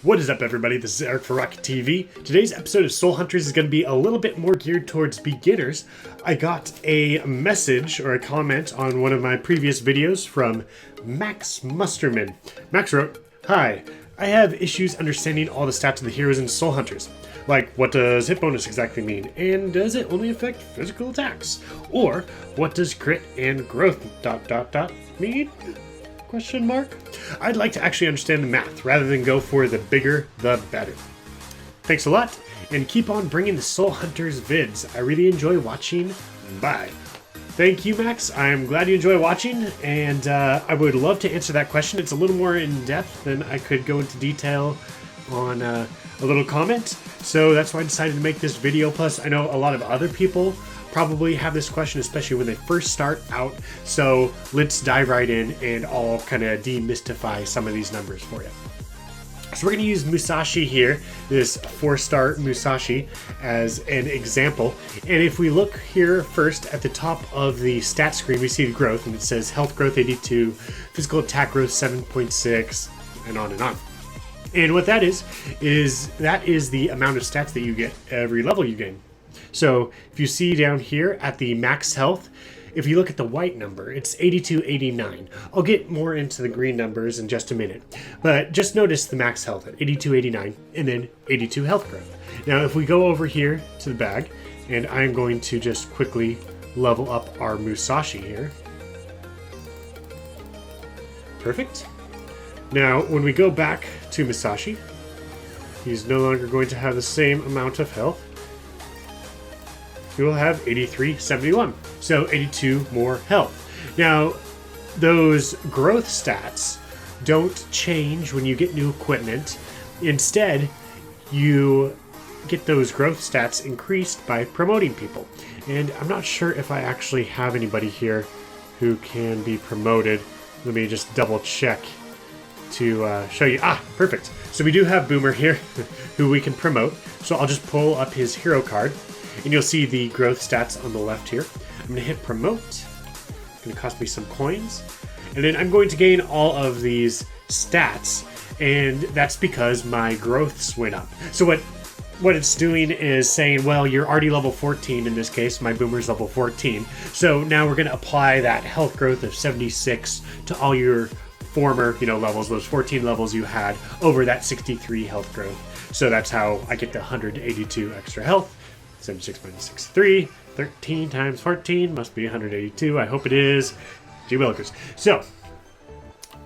What is up, everybody? This is Eric for Rocket TV. Today's episode of Soul Hunters is going to be a little bit more geared towards beginners. I got a message or a comment on one of my previous videos from Max Musterman. Max wrote, "Hi, I have issues understanding all the stats of the heroes in Soul Hunters. Like, what does hit bonus exactly mean? And does it only affect physical attacks? Or, what does crit and growth ... mean? Question mark? I'd like to actually understand the math rather than go for the bigger the better. Thanks a lot, and keep on bringing the Soul Hunters vids. I really enjoy watching. Bye." Thank you, Max. I'm glad you enjoy watching, and I would love to answer that question. It's a little more in depth than I could go into detail on a little comment, so that's why I decided to make this video. Plus, I know a lot of other people probably have this question, especially when they first start out. So let's dive right in and I'll kind of demystify some of these numbers for you. So we're going to use Musashi here, this 4-star Musashi, as an example. And if we look here first at the top of the stat screen, we see the growth, and it says health growth 82, physical attack growth 7.6, and on and on. And what that is the amount of stats that you get every level you gain. So if you see down here at the max health, if you look at the white number, it's 8289. I'll get more into the green numbers in just a minute, but just notice the max health at 8289 and then 82 health growth. Now if we go over here to the bag, and I'm going to just quickly level up our Musashi here. Perfect. Now when we go back to Musashi, he's no longer going to have the same amount of health. He will have 8371, so 82 more health. Now, those growth stats don't change when you get new equipment. Instead, you get those growth stats increased by promoting people. And I'm not sure if I actually have anybody here who can be promoted. Let me just double check to show you. Perfect. So we do have Boomer here who we can promote. So I'll just pull up his hero card, and you'll see the growth stats on the left here. I'm going to hit promote. It's going to cost me some coins. And then I'm going to gain all of these stats, and that's because my growths went up. So what it's doing is saying, well, you're already level 14 in this case. My Boomer's level 14. So now we're going to apply that health growth of 76 to all your former, levels, those 14 levels you had over that 63 health growth. So that's how I get the 182 extra health. 76 minus 63, 13 times 14 must be 182. I hope it is. Gee willikers. So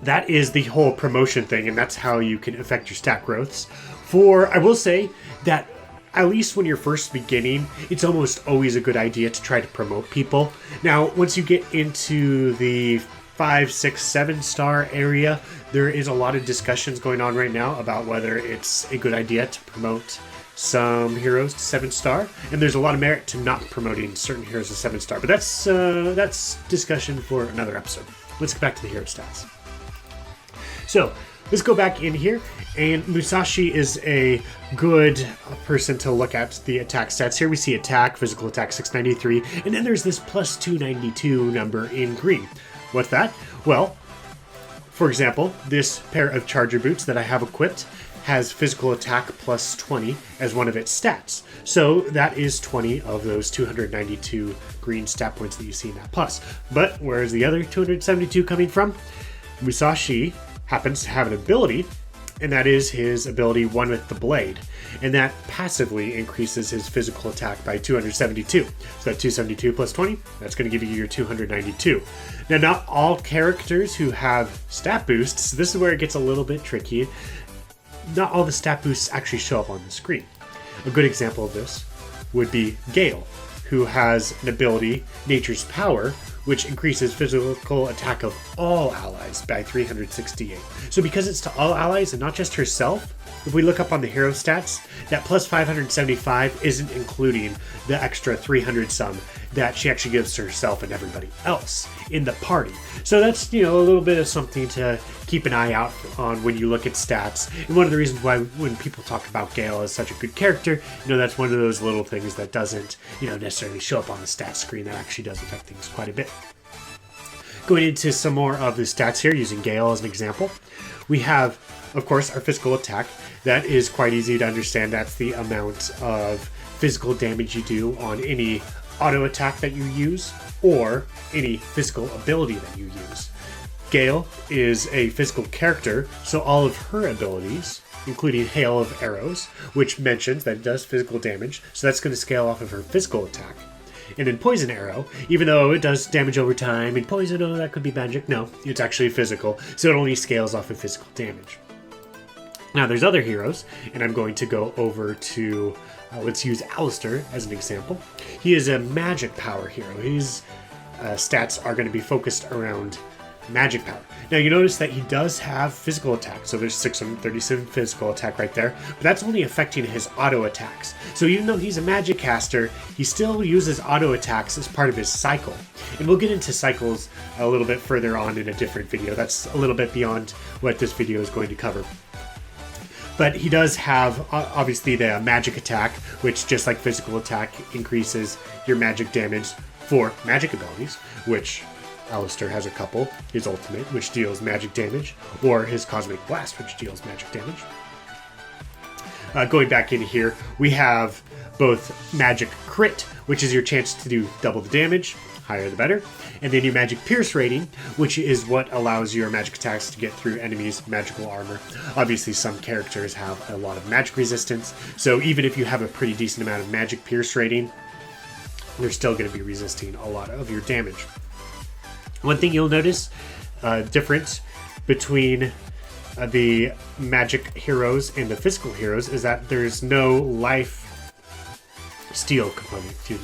that is the whole promotion thing, and that's how you can affect your stat growths. I will say that at least when you're first beginning, it's almost always a good idea to try to promote people. Now, once you get into the 5, 6, 7-star area, there is a lot of discussions going on right now about whether it's a good idea to promote some heroes to 7-star, and there's a lot of merit to not promoting certain heroes to 7-star, but that's discussion for another episode. Let's get back to the hero stats. So let's go back in here, and Musashi is a good person to look at the attack stats. Here we see attack, physical attack 693, and then there's this plus 292 number in green. What's that? Well, for example, this pair of charger boots that I have equipped has physical attack plus 20 as one of its stats. So that is 20 of those 292 green stat points that you see in that plus. But where is the other 272 coming from? Musashi happens to have an ability, and that is his ability One with the Blade. And that passively increases his physical attack by 272. So that 272 plus 20, that's going to give you your 292. Now, not all characters who have stat boosts, this is where it gets a little bit tricky. Not all the stat boosts actually show up on the screen. A good example of this would be Gale, who has an ability, Nature's Power, which increases physical attack of all allies by 368. So because it's to all allies and not just herself, if we look up on the hero stats, that plus 575 isn't including the extra 300 some that she actually gives to herself and everybody else in the party. So that's, a little bit of something to keep an eye out on when you look at stats. And one of the reasons why when people talk about Gale as such a good character, that's one of those little things that doesn't, necessarily show up on the stats screen that actually does affect things quite a bit. Going into some more of the stats here, using Gale as an example, we have Of course, our physical attack, that is quite easy to understand. That's the amount of physical damage you do on any auto attack that you use or any physical ability that you use. Gale is a physical character, so all of her abilities, including Hail of Arrows, which mentions that it does physical damage, so that's going to scale off of her physical attack. And then Poison Arrow, even though it does damage over time, and poison, oh, that could be magic. No, it's actually physical, so it only scales off of physical damage. Now, there's other heroes, and I'm going to go over to, let's use Alistair as an example. He is a magic power hero. His stats are going to be focused around magic power. Now, you notice that he does have physical attack, so there's 637 physical attack right there, but that's only affecting his auto attacks. So even though he's a magic caster, he still uses auto attacks as part of his cycle. And we'll get into cycles a little bit further on in a different video. That's a little bit beyond what this video is going to cover. But he does have, obviously, the magic attack, which, just like physical attack, increases your magic damage for magic abilities, which Alistair has a couple. His ultimate, which deals magic damage, or his Cosmic Blast, which deals magic damage. Going back in here, we have both Magic Crit, which is your chance to do double the damage, higher the better, and then your Magic Pierce rating, which is what allows your magic attacks to get through enemies' magical armor. Obviously, some characters have a lot of magic resistance, so even if you have a pretty decent amount of Magic Pierce rating, they're still going to be resisting a lot of your damage. One thing you'll notice difference between the magic heroes and the physical heroes is that there's no life steal component to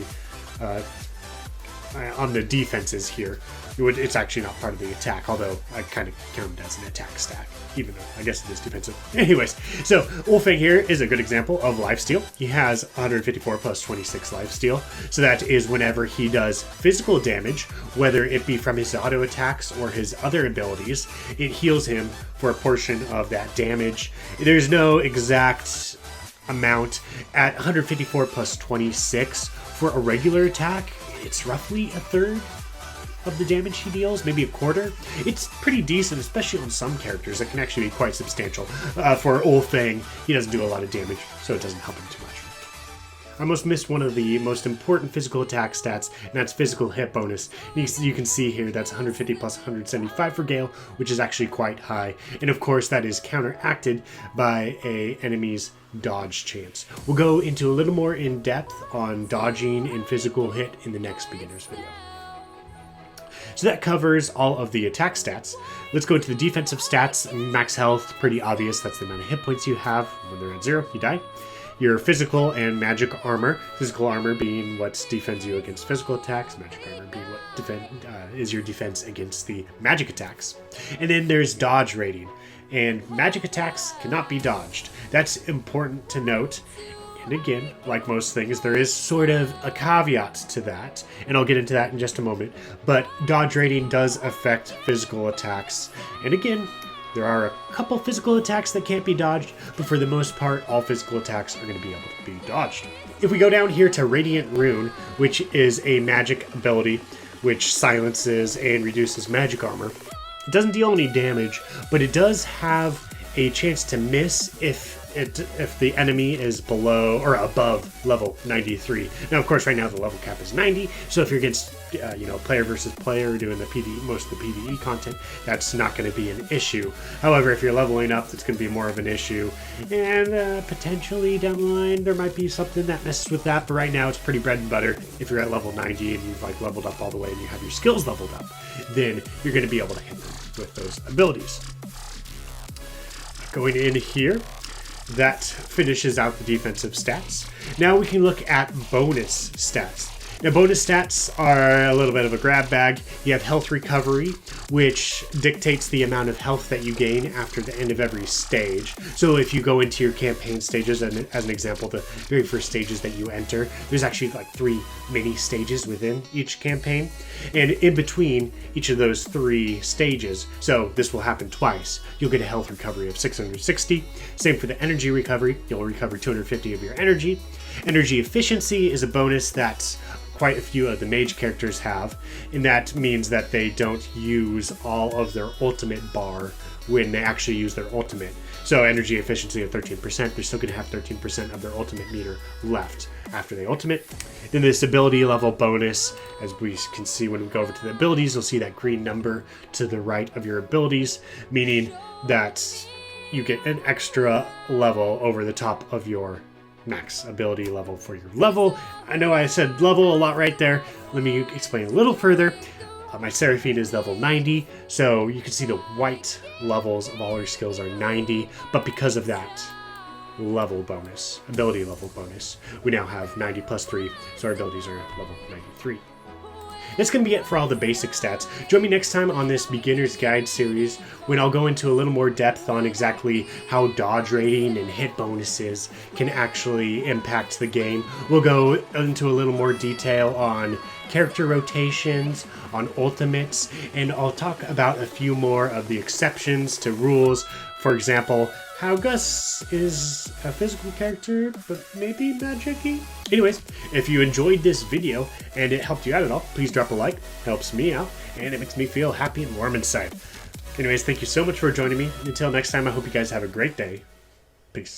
on the defenses here. It's actually not part of the attack, although I kind of count it as an attack stat, even though I guess it is defensive. Anyways, so Wolfang here is a good example of lifesteal. He has 154 plus 26 lifesteal, so that is whenever he does physical damage, whether it be from his auto attacks or his other abilities, it heals him for a portion of that damage. There's no exact amount. At 154 plus 26 for a regular attack, it's roughly a third of the damage he deals, maybe a quarter. It's pretty decent, especially on some characters. That can actually be quite substantial. For Wolfang, he doesn't do a lot of damage, so it doesn't help him too much. I almost missed one of the most important physical attack stats, and that's physical hit bonus. You can see here that's 150 plus 175 for Gale, which is actually quite high. And of course, that is counteracted by a enemy's dodge chance. We'll go into a little more in depth on dodging and physical hit in the next beginner's video. So that covers all of the attack stats. Let's go to the defensive stats. Max health, pretty obvious. That's the amount of hit points you have. When they're at 0, you die. Your physical and magic armor. Physical armor being what defends you against physical attacks. Magic armor being what is your defense against the magic attacks. And then there's dodge rating. And magic attacks cannot be dodged. That's important to note. And again, like most things, there is sort of a caveat to that, and I'll get into that in just a moment. But dodge rating does affect physical attacks. And again, there are a couple physical attacks that can't be dodged, but for the most part, all physical attacks are going to be able to be dodged. If we go down here to Radiant Rune, which is a magic ability which silences and reduces magic armor, it doesn't deal any damage, but it does have a chance to miss if the enemy is below or above level 93. Now, of course, right now the level cap is 90, so if you're against player versus player doing the most of the PvE content, that's not going to be an issue. However, if you're leveling up, that's going to be more of an issue, and potentially down the line there might be something that messes with that, but right now it's pretty bread and butter. If you're at level 90 and you've leveled up all the way and you have your skills leveled up, then you're going to be able to hit them with those abilities. Going in here, that finishes out the defensive stats. Now we can look at bonus stats. Now, bonus stats are a little bit of a grab bag. You have health recovery, which dictates the amount of health that you gain after the end of every stage. So if you go into your campaign stages, and as an example, the very first stages that you enter, there's actually 3 mini stages within each campaign. And in between each of those 3 stages, so this will happen twice, you'll get a health recovery of 660. Same for the energy recovery. You'll recover 250 of your energy. Energy efficiency is a bonus that quite a few of the mage characters have, and that means that they don't use all of their ultimate bar when they actually use their ultimate. So energy efficiency of 13%, they're still going to have 13% of their ultimate meter left after they ultimate. Then this ability level bonus, as we can see when we go over to the abilities, you'll see that green number to the right of your abilities, meaning that you get an extra level over the top of your max ability level for your level. I know I said level a lot right there. Let me explain a little further. My Seraphine is level 90, so you can see the white levels of all your skills are 90, but because of that level bonus, ability level bonus, we now have 90 plus 3, so our abilities are level 93. That's going to be it for all the basic stats. Join me next time on this Beginner's Guide series when I'll go into a little more depth on exactly how dodge rating and hit bonuses can actually impact the game. We'll go into a little more detail on character rotations, on ultimates, and I'll talk about a few more of the exceptions to rules. For example, how Gus is a physical character, but maybe magic-y? Anyways, if you enjoyed this video and it helped you out at all, please drop a like. It helps me out, and it makes me feel happy and warm inside. Anyways, thank you so much for joining me. Until next time, I hope you guys have a great day. Peace.